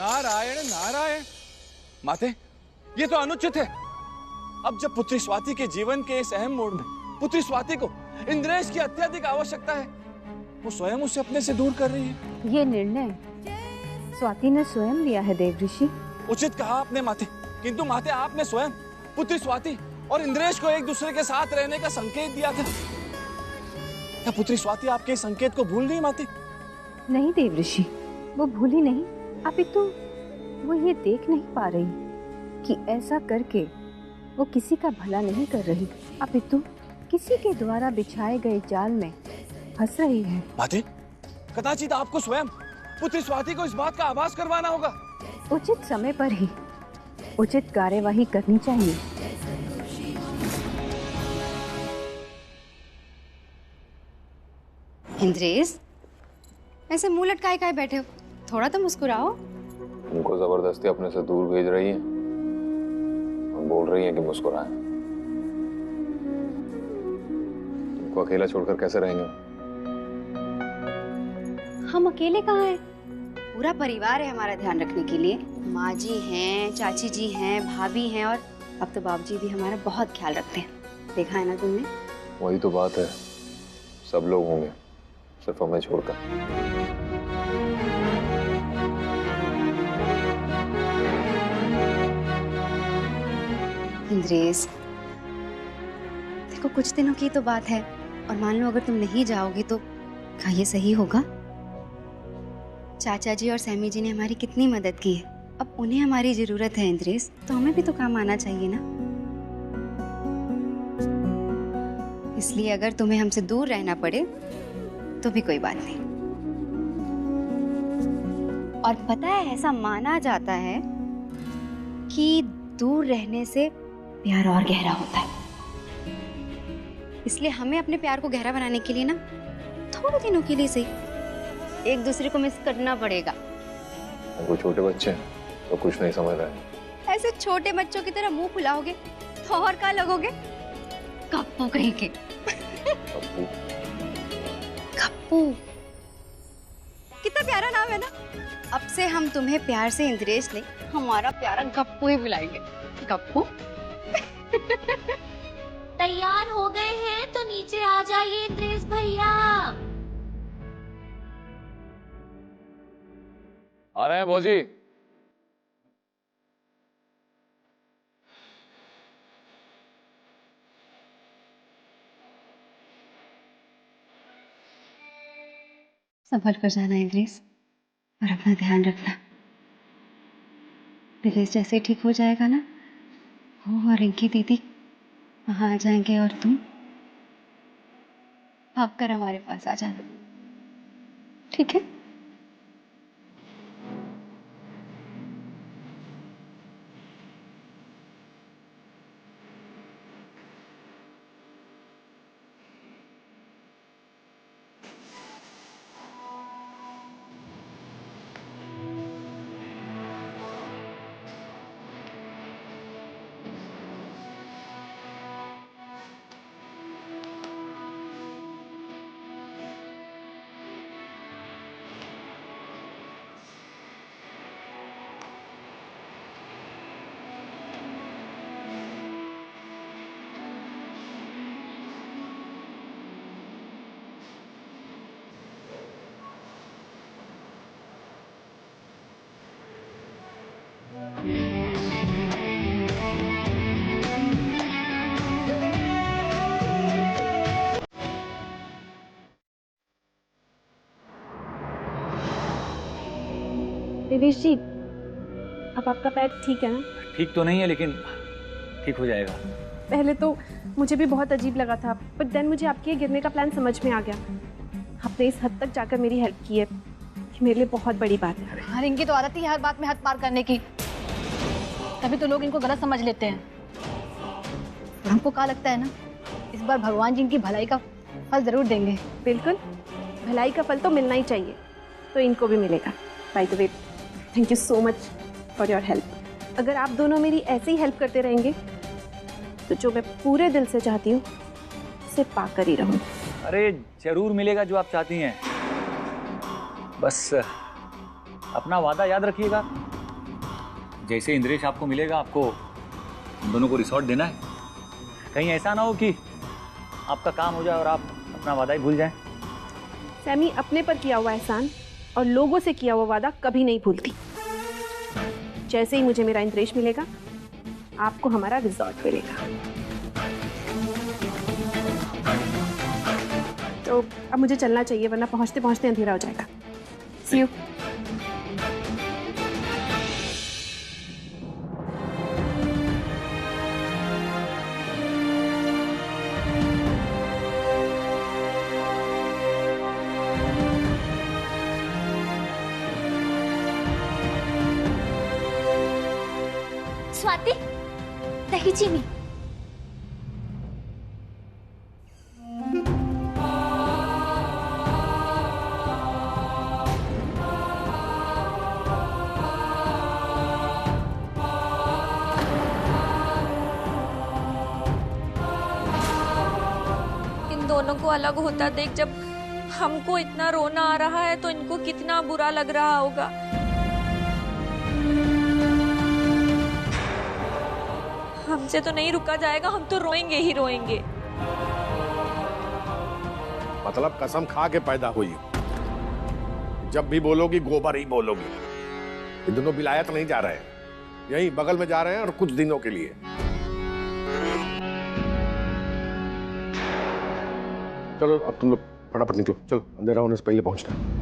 नारायण नारायण। माते, ये तो अनुचित है। अब जब पुत्री स्वाति के जीवन के इस अहम मोड़ में पुत्री स्वाति को इंद्रेश की अत्यधिक आवश्यकता है, वो स्वयं उसे अपने से दूर कर रही है। ये निर्णय स्वाति ने स्वयं लिया है देव ऋषि। उचित कहा आपने माते, किंतु माते आपने स्वयं पुत्री स्वाति और इंद्रेश को एक दूसरे के साथ रहने का संकेत दिया था। क्या पुत्री स्वाति आपके इस संकेत को भूल गई माते? नहीं देव ऋषि, वो भूली नहीं, अपितु वो ये देख नहीं पा रही कि ऐसा करके वो किसी का भला नहीं कर रही, अपितु किसी के द्वारा बिछाए गए जाल में फंस रही है। माते, कदाचित आपको स्वयं पुत्री स्वाति को इस बात का आभास करवाना होगा। उचित समय पर ही उचित कार्यवाही करनी चाहिए। इंद्रेश, ऐसे मुंह लटकाए काहे बैठे हो? थोड़ा तो मुस्कुराओ। उनको जबरदस्ती अपने से दूर भेज रही है और बोल रही है कि मुस्कुराएं। तुमको अकेला छोड़कर कैसे रहेंगे? हम अकेले कहाँ हैं? पूरा परिवार है हमारा ध्यान रखने के लिए। माँ जी हैं, चाची जी हैं, भाभी हैं और अब तो बाबूजी भी हमारा बहुत ख्याल रखते हैं। देखा है ना तुमने? वही तो बात है, सब लोग होंगे सिर्फ हमें छोड़कर। इंद्रेश, देखो कुछ दिनों की तो बात है और मान लो अगर तुम नहीं जाओगी तो क्या ये सही होगा? चाचा जी और सैमी जी ने हमारी कितनी मदद की है, अब उन्हें हमारी जरूरत है इंद्रेश, तो हमें भी तो काम आना चाहिए ना। इसलिए अगर तुम्हें हमसे दूर रहना पड़े तो भी कोई बात नहीं। और पता है, ऐसा माना जाता है कि दूर रहने से प्यार और गहरा होता है। इसलिए हमें अपने प्यार को गहरा बनाने के लिए ना थोड़े दिनों के लिए सही एक दूसरे को मिस करना पड़ेगा। वो छोटे बच्चे हैं तो कुछ नहीं समझ रहे। ऐसे छोटे बच्चों की तरह मुंह फुलाओगे तो और क्या लगोगे? कप्पू कहीं के। कप्पू? कप्पू कितना प्यारा नाम है ना। अब से हम तुम्हें प्यार से इंद्रेश नहीं, हमारा प्यारा गप्पू ही बुलाएंगे। गप्पू। तैयार हो गए हैं तो नीचे आ जाइए इंद्रेश भैया। आ रहे हैं भौजी। संभल कर जाना इंद्रेश और अपना ध्यान रखना। दिनेश जैसे ठीक हो जाएगा ना, वो और रिंकी दीदी वहां आ जाएंगे और तुम भाग कर हमारे पास आ जाना, ठीक है? दिनेश जी, अब आपका पैर ठीक है ना? ठीक तो नहीं है लेकिन ठीक हो जाएगा। पहले तो मुझे भी बहुत अजीब लगा था, बट देन मुझे आपके गिरने का प्लान समझ में आ गया। आपने इस हद तक जाकर मेरी हेल्प की है, ये मेरे लिए बहुत बड़ी बात है। हाँ, इनकी तो आदत ही हर बात में हद पार करने की, तभी तो लोग इनको गलत समझ लेते हैं। और हमको क्या लगता है ना, इस बार भगवान जी इनकी भलाई का फल जरूर देंगे। बिल्कुल, भलाई का फल तो मिलना ही चाहिए, तो इनको भी मिलेगा। By the way, thank you so much for your help. अगर आप दोनों मेरी ऐसे ही हेल्प करते रहेंगे तो जो मैं पूरे दिल से चाहती हूँ उसे पाकर ही रहूँ। अरे जरूर मिलेगा जो आप चाहती हैं, बस अपना वादा याद रखिएगा। जैसे इंद्रेश आपको मिलेगा, आपको हम दोनों को रिसॉर्ट देना है। कहीं ऐसा ना हो कि आपका काम हो जाए और आप अपना वादा ही भूल जाएं। सैमी, अपने पर किया हुआ एहसान और लोगों से किया हुआ वादा कभी नहीं भूलती। जैसे ही मुझे मेरा इंद्रेश मिलेगा, आपको हमारा रिजॉर्ट मिलेगा। तो अब मुझे चलना चाहिए, वरना पहुंचते पहुंचते अंधेरा हो जाएगा। See you. स्वाति, दही चीनी। इन दोनों को अलग होता देख जब हमको इतना रोना आ रहा है तो इनको कितना बुरा लग रहा होगा। हमसे तो नहीं रुका जाएगा, हम तो रोएंगे ही रोएंगे। मतलब कसम खा के पैदा हुई, जब भी बोलोगी गोबर ही बोलोगी। ये दोनों विलायत नहीं जा रहे हैं, यहीं बगल में जा रहे हैं और कुछ दिनों के लिए। चलो अब तुम लोग फटाफट निकलो, चलो अंधेरा होने से पहले पहुंचना।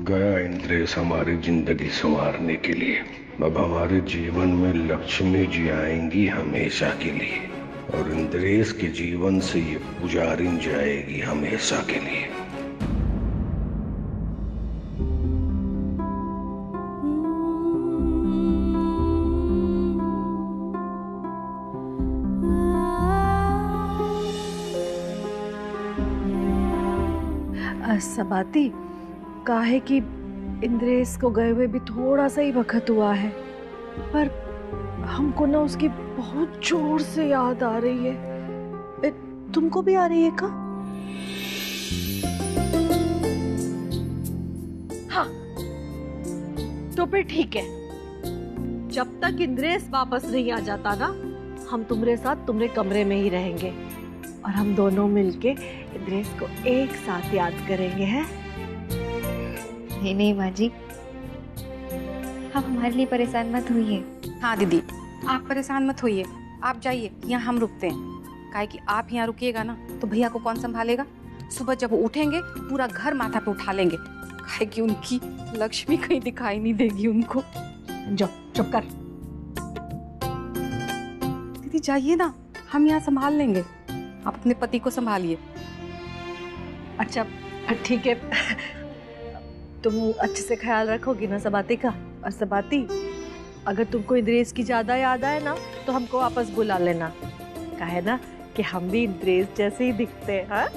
गया इंद्रेश हमारी जिंदगी संवारने के लिए। अब हमारे जीवन में लक्ष्मी जी आएंगी हमेशा के लिए, और इंद्रेश के जीवन से ये पुजारिन जाएगी हमेशा के लिए। सबाती, काहे कि इंद्रेश को गए हुए भी थोड़ा सा ही वक्त हुआ है, पर हमको ना उसकी बहुत जोर से याद आ रही है। तुमको भी आ रही है का? हाँ, तो फिर ठीक है। जब तक इंद्रेश वापस नहीं आ जाता ना, हम तुम्हारे साथ तुम्हारे कमरे में ही रहेंगे और हम दोनों मिलके इंद्रेश को एक साथ याद करेंगे, हैं? नहीं माँ जी, आप हमारे लिए परेशान मत होइए। हाँ दीदी, आप परेशान मत होइए, आप जाइए, यहाँ हम रुकते हैं। काहे कि आप यहाँ रुकिएगा ना तो भैया को कौन संभालेगा? सुबह जब वो उठेंगे पूरा घर माथा पे उठा लेंगे। काहे कि उनकी लक्ष्मी कहीं दिखाई नहीं देगी उनको। जाओ, चुप कर। दीदी जाइए ना, हम यहाँ संभाल लेंगे, आप अपने पति को संभालिए। अच्छा ठीक है, तुम अच्छे से ख्याल रखोगी ना सबाती का? और सबाती, अगर तुमको इंद्रेश की ज्यादा याद आए ना तो हमको वापस बुला लेना। काहे ना कि हम भी इंद्रेश जैसे ही दिखते हैं। हाँ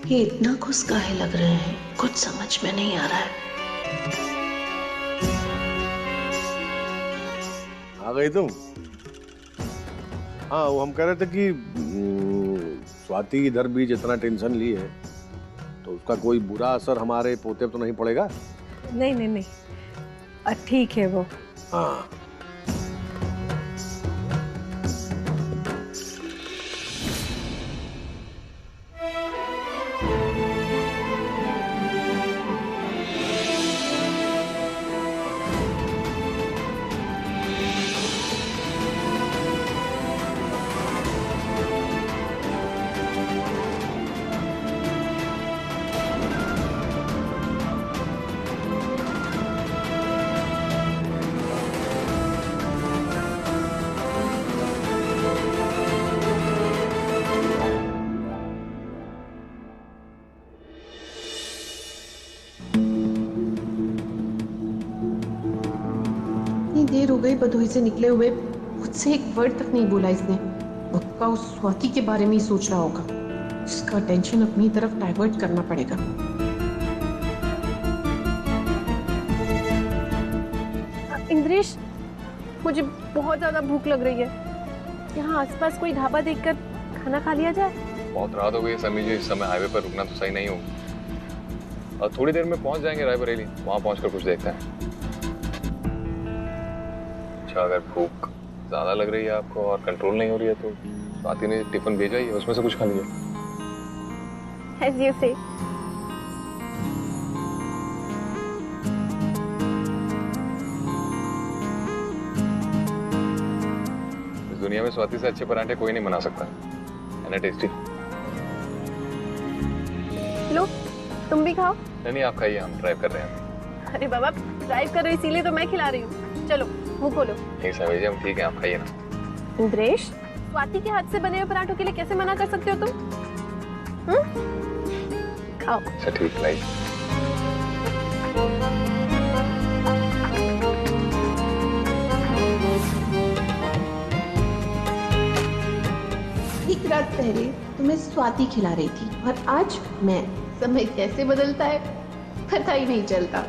ये इतना खुश काहे लग रहे हैं, कुछ समझ में नहीं आ रहा है। आ गई तुम? हाँ, वो हम कह रहे थे कि स्वाति इधर भी जितना टेंशन ली है तो उसका कोई बुरा असर हमारे पोते पे तो नहीं पड़ेगा? नहीं नहीं नहीं, ठीक है वो। हाँ देर हो गई बधोई से निकले हुए, मुझसे एक वर्ड तक नहीं बोला इसने। पक्का उस स्वाति के बारे में ही सोच रहा होगा। इसका टेंशन अपनी तरफ डाइवर्ट करना पड़ेगा। इंद्रेश, मुझे बहुत ज्यादा भूख लग रही है। यहाँ आसपास कोई ढाबा देखकर खाना खा लिया जाए। बहुत रात हो गई समी जी, इस समय हाईवे पर रुकना तो सही नहीं हो। और थोड़ी देर में पहुंच जाएंगे रायबरेली, वहां पहुंचकर कुछ देखते हैं। अच्छा, अगर भूख ज्यादा लग रही है आपको और कंट्रोल नहीं हो रही है तो स्वाति ने टिफिन भेजा ही है, उसमें से कुछ खा लिया। As you say. इस दुनिया में स्वाति से अच्छे पराठे कोई नहीं बना सकता। है ना टेस्टी? लो, तुम भी खाओ। नहीं, आप खाइए, हम ड्राइव कर रहे हैं। अरे बाबा, ड्राइव कर रहे इसीलिए तो मैं खिला रही हूँ। चलो मुंह खोलो। नहीं समी जी, हम ठीक है, आप खाइए ना। इंद्रेश, स्वाति के हाथ से बने हुए पराठों के लिए कैसे मना कर सकते हो तुम? खाओ। अच्छा ठीक, लाइए। एक रात पहले तुम्हें स्वाति खिला रही थी और आज मैं। समय कैसे बदलता है पता ही नहीं चलता।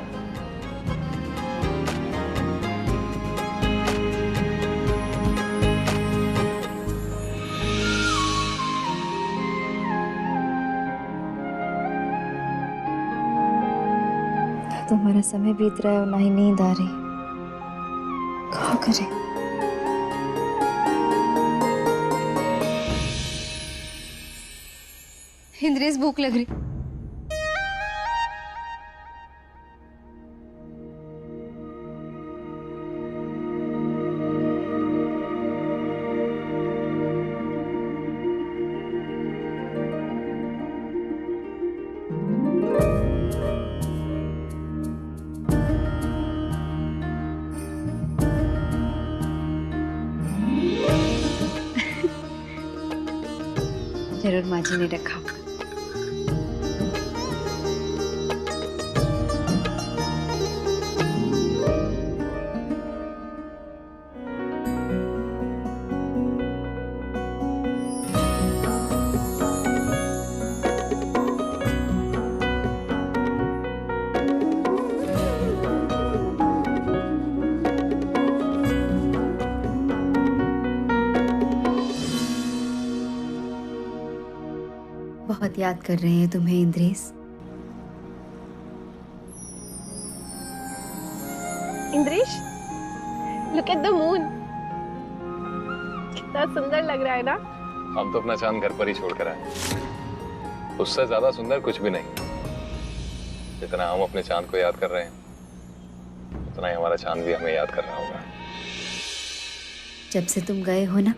तो हमारा समय बीत रहा है और ना ही नींद आ रही। क्या करें? इंद्रेश, भूख लग रही। जरूर माँ जी ने रखा होगा। बहुत याद कर रहे हैं तुम्हें Indresh. Indresh, look at the moon. कितना सुंदर लग रहा है ना? हम तो अपना चांद घर पर ही छोड़ कर आए। उससे ज्यादा सुंदर कुछ भी नहीं। जितना हम अपने चांद को याद कर रहे हैं, उतना ही हमारा चांद भी हमें याद कर रहा होगा। जब से तुम गए हो ना,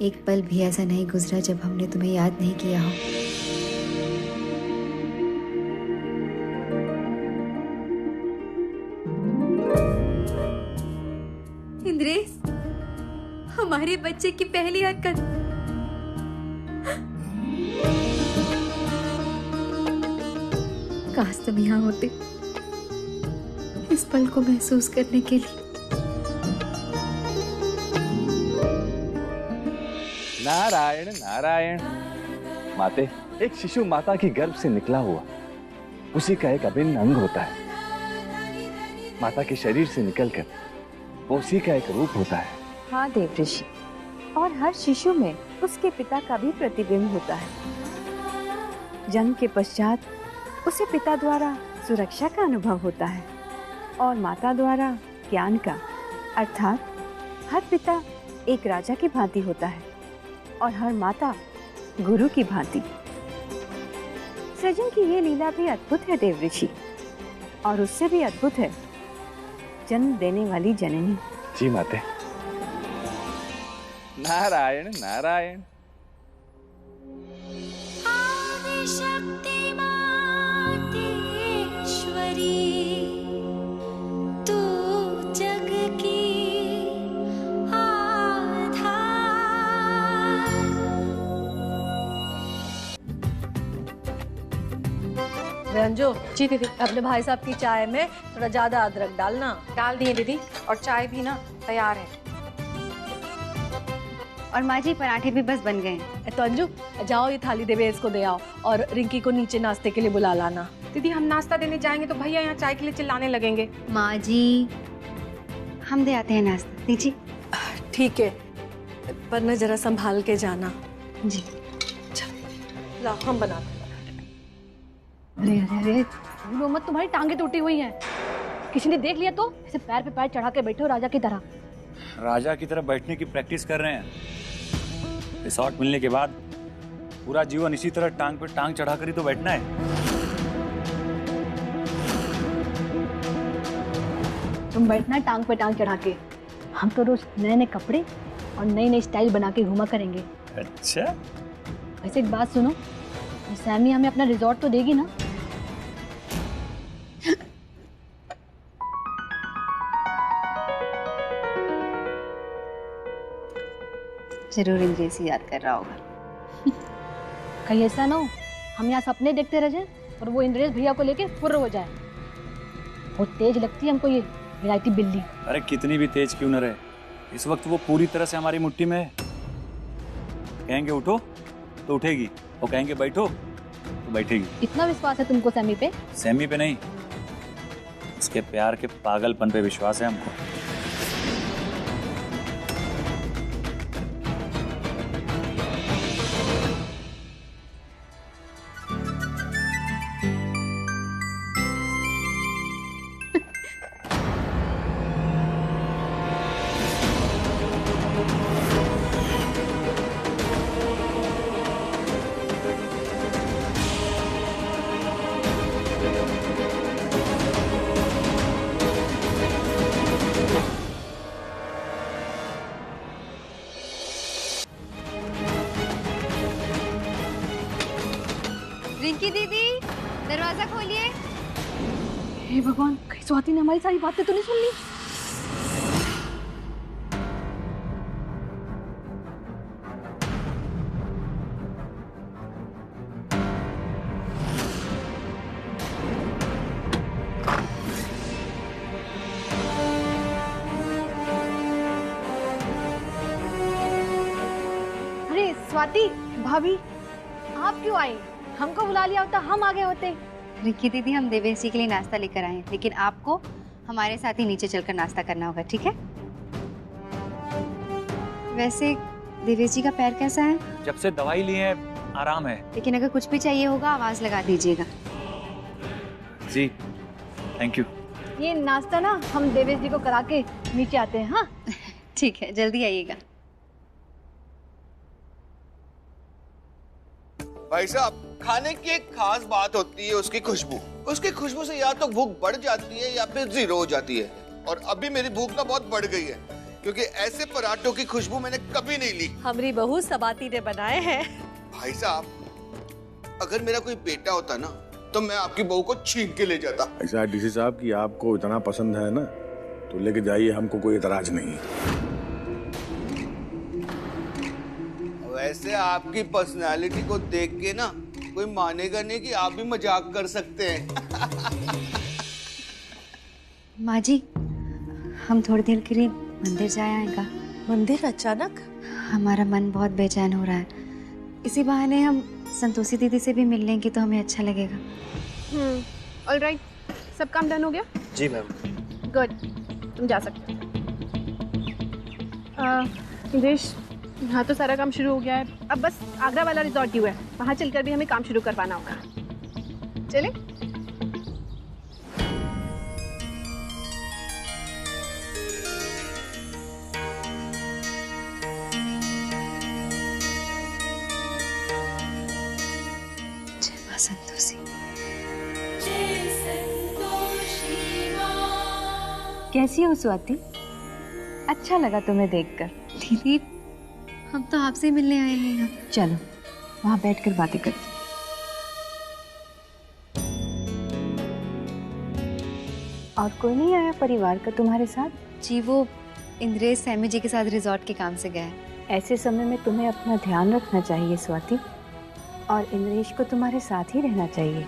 एक पल भी ऐसा नहीं गुजरा जब हमने तुम्हें याद नहीं किया हो। इंद्रेश, हमारे बच्चे की पहली हरकत काश तुम यहाँ होते इस पल को महसूस करने के लिए। नारायण नारायण। माते, एक शिशु माता की गर्भ से निकला हुआ उसी का एक अभिन्न अंग होता है। माता के शरीर से निकलकर वो उसी का एक रूप होता है। हाँ देवऋषि, और हर शिशु में उसके पिता का भी प्रतिबिंब होता है। जन्म के पश्चात उसे पिता द्वारा सुरक्षा का अनुभव होता है और माता द्वारा ज्ञान का, अर्थात हर पिता एक राजा की भांति होता है और हर माता गुरु की भांति। सृजन की ये लीला भी अद्भुत है देवऋषि, और उससे भी अद्भुत है जन्म देने वाली जननी। जी माते। नारायण नारायण। शक्ति मातेश्वरी, तू जग की आधार। रंजो जी दीदी। अपने भाई साहब की चाय में थोड़ा ज्यादा अदरक डालना। डाल दिए दीदी, और चाय भी ना तैयार है। और माँ जी पराठे भी बस बन गए। तो अंजू जाओ ये थाली देवेश को दे आओ और रिंकी को नीचे नाश्ते के लिए बुला लाना। दीदी हम नाश्ता देने जाएंगे तो भैया यहाँ चाय के लिए चिल्लाने लगेंगे। माँ जी हम दे आते हैं नाश्ता। दीजिए। ठीक है, पर न जरा संभाल के जाना। जी लाओ हम बनाते हैं। अरे अरे अरे बोलो मत, तुम्हारी टांगे टूटी हुई हैं। किसी ने देख लिया तो ऐसे पैर पे पैर चढ़ा के बैठे हो राजा की तरह। राजा की तरह बैठने की प्रैक्टिस कर रहे हैं। रिसॉर्ट मिलने के बाद पूरा जीवन इसी तरह टांग पे टांग चढ़ाकर ही तो बैठना है। तुम बैठना टांग पे टांग चढ़ा के, हम तो रोज नए नए कपड़े और नई नई स्टाइल बना के घुमा करेंगे। अच्छा, वैसे एक बात सुनो, सैमी हमें अपना रिजॉर्ट तो देगी ना? जरूर इंद्रेश याद कर रहा होगा। कहीं ऐसा ना हो हम यहाँ सपने देखते रह जाएं और वो इंद्रेश भैया को लेके फुर्र हो जाए। बहुत तेज लगती है हमको ये विलायती बिल्ली। अरे कितनी भी तेज क्यों न रहे, इस वक्त वो पूरी तरह से हमारी मुट्ठी में है। कहेंगे उठो तो उठेगी, और कहेंगे बैठो तो बैठेगी। इतना विश्वास है तुमको सैमी पे? सैमी पे नहीं, उसके प्यार के पागलपन पे विश्वास है हमको। रिंकी दीदी दरवाजा खोलिए। हे भगवान, कहीं स्वाति ने हमारी सारी बातें तो नहीं सुन ली? अरे स्वाति भाभी, आप क्यों आई? हमको बुला लिया होता हम आगे होते। रिंकी दीदी हम देवेश जी के लिए नाश्ता लेकर आए हैं, लेकिन आपको हमारे साथ ही नीचे चलकर नाश्ता करना होगा, ठीक है? वैसे देवेश जी का पैर कैसा है? जब से दवाई ली है आराम है। लेकिन अगर कुछ भी चाहिए होगा आवाज लगा दीजिएगा। जी थैंक यू। ये नाश्ता ना हम देवेश जी को करा के नीचे आते हैं। हाँ ठीक है, जल्दी आइएगा। भाई साहब, खाने की एक खास बात होती है उसकी खुशबू। उसकी खुशबू से या तो भूख बढ़ जाती है या फिर जीरो हो जाती है। और अभी मेरी भूख ना बहुत बढ़ गई है, क्योंकि ऐसे पराठों की खुशबू मैंने कभी नहीं ली। हमारी बहू सबाती ने बनाए हैं। भाई साहब, अगर मेरा कोई बेटा होता ना तो मैं आपकी बहू को छीन के ले जाता। ऐसा डीसी साहब कि आपको इतना पसंद है ना, तो लेके जाइए, हमको कोई एतराज नहीं। वैसे आपकी पर्सनालिटी को देख के ना कोई मानेगा नहीं कि आप भी मजाक कर सकते हैं। माँ जी, हम थोड़ी देर के लिए मंदिर जाए आएगा। मंदिर अचानक? हमारा मन बहुत बेचैन हो रहा है, इसी बहाने हम संतोषी दीदी से भी मिल लेंगे तो हमें अच्छा लगेगा। ऑलराइट, सब काम डन हो गया? जी मैम। गुड, तुम जा सकते हो। इंद्रेश, यहाँ तो सारा काम शुरू हो गया है, अब बस आगरा वाला रिजॉर्ट ड्यू है, वहाँ चलकर भी हमें काम शुरू करवाना होगा। चले? जय माँ संतोषी। कैसी हो स्वाति? अच्छा लगा तुम्हें देखकर। दीदी, हम तो आपसे मिलने आए हैं यहाँ। चलो वहाँ बैठकर बातें करते। और कोई नहीं आया परिवार का तुम्हारे साथ? जी, वो इंद्रेश सैमी जी के साथ रिजॉर्ट के काम से गए हैं। ऐसे समय में तुम्हें अपना ध्यान रखना चाहिए स्वाति, और इंद्रेश को तुम्हारे साथ ही रहना चाहिए।